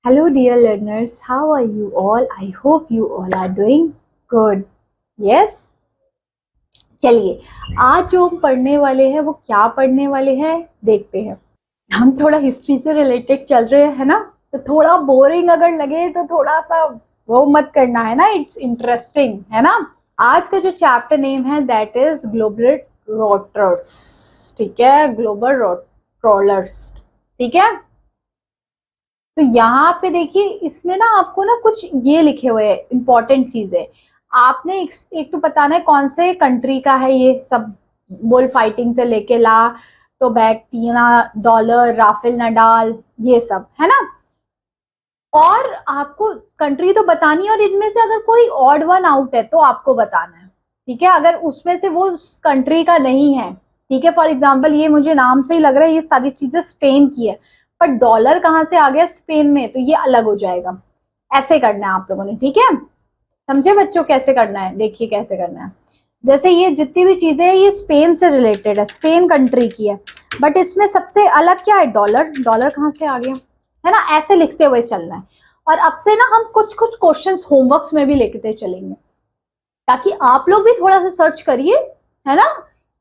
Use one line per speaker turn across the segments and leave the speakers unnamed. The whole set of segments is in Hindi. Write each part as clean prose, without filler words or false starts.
Hello, dear learners. How are you all? I hope you all are doing good. Yes? चलिए, आज जो हम पढ़ने वाले हैं वो क्या पढ़ने वाले हैं देखते हैं। हम थोड़ा हिस्ट्री से रिलेटेड चल रहे हैं ना, तो थोड़ा बोरिंग अगर लगे तो थोड़ा सा वो मत करना है ना, इट्स इंटरेस्टिंग है ना। आज का जो चैप्टर नेम है दैट इज ग्लोबल रोटर्स, ठीक है, ग्लोबल रोलर्स, ठीक है। तो यहाँ पे देखिए, इसमें ना आपको ना कुछ ये लिखे हुए हैं इंपॉर्टेंट चीजें। आपने एक तो बताना है कौन से कंट्री का है ये सब, बुल फाइटिंग से लेके ला तो बैक्टीना डॉलर राफेल नडाल, ये सब है ना। और आपको कंट्री तो बतानी है, और इनमें से अगर कोई ऑड वन आउट है तो आपको बताना है, ठीक है। अगर उसमें से वो कंट्री का नहीं है, ठीक है, फॉर एग्जाम्पल ये मुझे नाम से ही लग रहा है ये सारी चीजें स्पेन की है, पर डॉलर कहाँ से आ गया स्पेन में, तो ये अलग हो जाएगा। ऐसे करना है आप लोगों ने, ठीक है। समझे बच्चों कैसे करना है? देखिए कैसे करना है। जैसे ये जितनी भी चीजें हैं ये स्पेन से रिलेटेड है, स्पेन कंट्री की है, बट इसमें सबसे अलग क्या है? डॉलर। डॉलर कहाँ से आ गया, है ना। ऐसे लिखते हुए चलना है। और अब से ना हम कुछ कुछ क्वेश्चंस होमवर्क्स में भी लिखते चलेंगे, ताकि आप लोग भी थोड़ा सा सर्च करिए, है ना।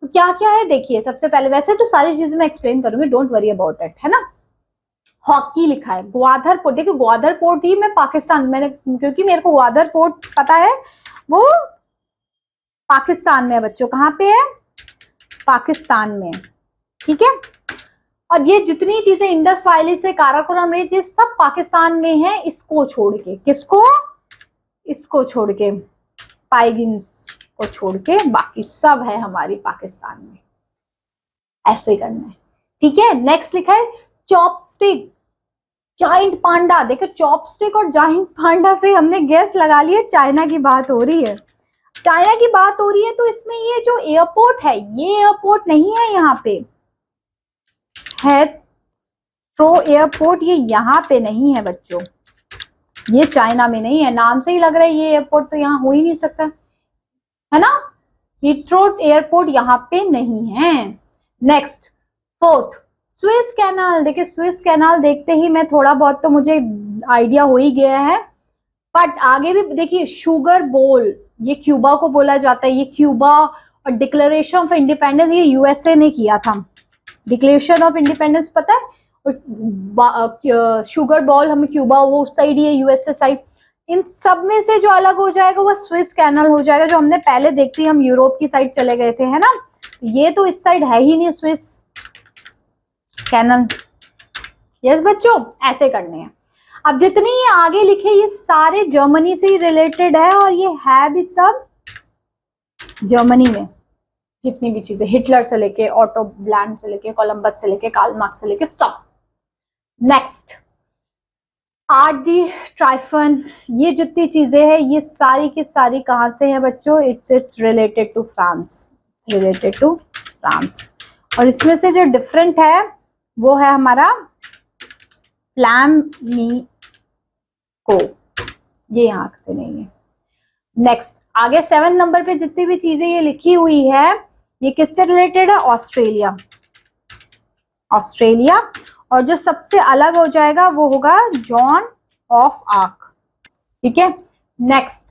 तो क्या क्या है देखिए। सबसे पहले, वैसे तो सारी चीजें मैं एक्सप्लेन करूंगी, डोंट वरी अबाउट इट, है ना। हॉकी लिखा है, ग्वादर पोर्ट। देखिए ग्वादर पोर्ट ही मैं पाकिस्तान, मैंने क्योंकि मेरे को ग्वादर पोर्ट पता है, वो पाकिस्तान में है बच्चों। कहाँ पे है? पाकिस्तान में, ठीक है। और ये जितनी चीजें इंडस वैली से काराकोरम रेंज, ये सब पाकिस्तान में है, इसको छोड़ के। किसको? इसको छोड़ के, पाइगिन्स को छोड़ के बाकी सब है हमारी पाकिस्तान में। ऐसे करना है, ठीक है। नेक्स्ट लिखा है चॉपस्टिक, जाइंट पांडा। देखो चॉपस्टिक और जाइंट पांडा से हमने गैस लगा लिया चाइना की बात हो रही है। चाइना की बात हो रही है, तो इसमें ये जो एयरपोर्ट है, ये एयरपोर्ट नहीं है यहाँ पे है, तो एयरपोर्ट ये यहाँ पे नहीं है बच्चों, ये चाइना में नहीं है। नाम से ही लग रहा है ये एयरपोर्ट तो यहाँ हो ही नहीं सकता, है ना। हीथ्रो एयरपोर्ट यहाँ पे नहीं है। Next, fourth, Swiss canal. देखिए स्विस कैनाल देखते ही मैं थोड़ा बहुत तो मुझे आइडिया हो ही गया है, बट आगे भी देखिए, शुगर बोल, ये क्यूबा को बोला जाता है, ये क्यूबा। और डिक्लेरेशन ऑफ इंडिपेंडेंस ये यूएसए ने किया था, डिक्लेरेशन ऑफ इंडिपेंडेंस पता है। और शुगर बॉल हमें क्यूबा, वो उस साइड ही है, यूएसए साइड। इन सब में से जो अलग हो जाएगा वो स्विस कैनल हो जाएगा, जो हमने पहले देखती, हम यूरोप की साइड चले गए थे, है ना। ये तो इस साइड है ही नहीं स्विस कैनल। यस बच्चों, ऐसे करने हैं। अब जितनी ये आगे लिखे ये सारे जर्मनी से ही रिलेटेड है, और ये है भी सब जर्मनी में। जितनी भी चीजें, हिटलर से लेके, ऑटो ब्लैंड से लेके, कोलंबस से लेके, कार्ल मार्क्स से लेके, सब। नेक्स्ट, आरडी ट्राइफन। ये जितनी चीजें हैं ये सारी की सारी कहां से है बच्चों? It's related to France, related to France. और इसमें से जो डिफरेंट है वो है हमारा फ्लैमिंगो, ये यहाँ से नहीं है। नेक्स्ट, आगे 7 नंबर पे जितनी भी चीजें ये लिखी हुई है ये किससे रिलेटेड है? Australia, Australia. और जो सबसे अलग हो जाएगा वो होगा जॉन ऑफ आर्क, ठीक है। Next,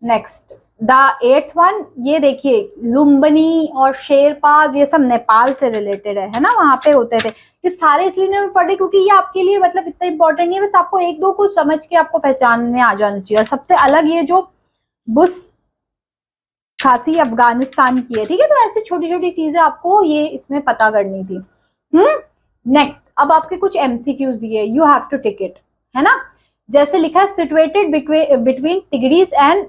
next the 8th one, ये देखिए लुम्बिनी और शेरपाज, ये सब नेपाल से रिलेटेड है ना, वहां पे होते थे। ये सारे इसलिए नहीं पढ़े क्योंकि ये आपके लिए मतलब इतना इंपॉर्टेंट नहीं है, बस आपको एक दो कुछ समझ के आपको पहचान में आ जाना चाहिए। और सबसे अलग ये जो बुश खासी अफगानिस्तान की है, ठीक है। तो ऐसी छोटी छोटी चीजें आपको ये इसमें पता करनी थी। नेक्स्ट, अब आपके कुछ एमसीक्यूज दिए, you have to tick it, है ना। जैसे लिखा है situated between Tigris and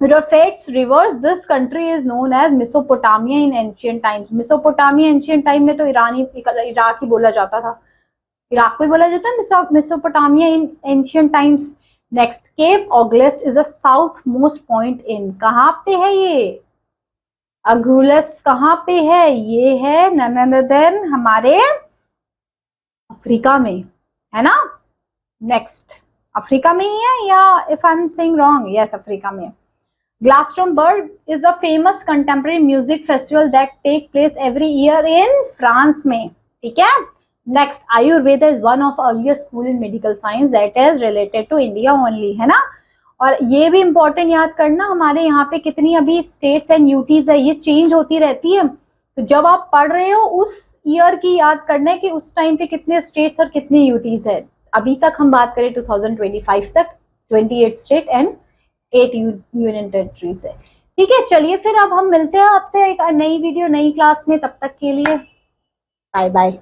Euphrates rivers, this country is known as Mesopotamia in ancient times. Mesopotamia ancient time में तो इराक ही बोला जाता था, इराक को ही बोला जाता है Mesopotamia in ancient times. Next, Cape Agulhas is the south most point in, कहाँ पे है ये? अगुलस कहाँ पे है? ये है नन अदर देन हमारे अफ्रीका में, है ना। नेक्स्ट, अफ्रीका में ही है या if I am saying wrong? Yes, Africa में। Glastonbury is a famous contemporary music festival that take place every year in France में, ठीक है। Next, Ayurveda is one of earliest school in medical science that is related to India only, है ना। और ये भी इंपॉर्टेंट याद करना, हमारे यहाँ पे कितनी अभी स्टेट्स एंड यूटीज है, ये चेंज होती रहती है। तो जब आप पढ़ रहे हो उस ईयर की याद करना है कि उस टाइम पे कितने स्टेट्स और कितने यूटीज है। अभी तक हम बात करें 2025 तक 28 स्टेट एंड 8 यूनियन टेरिटरीज है। ठीक है, चलिए फिर अब हम मिलते हैं आपसे एक नई वीडियो नई क्लास में, तब तक के लिए बाय बाय।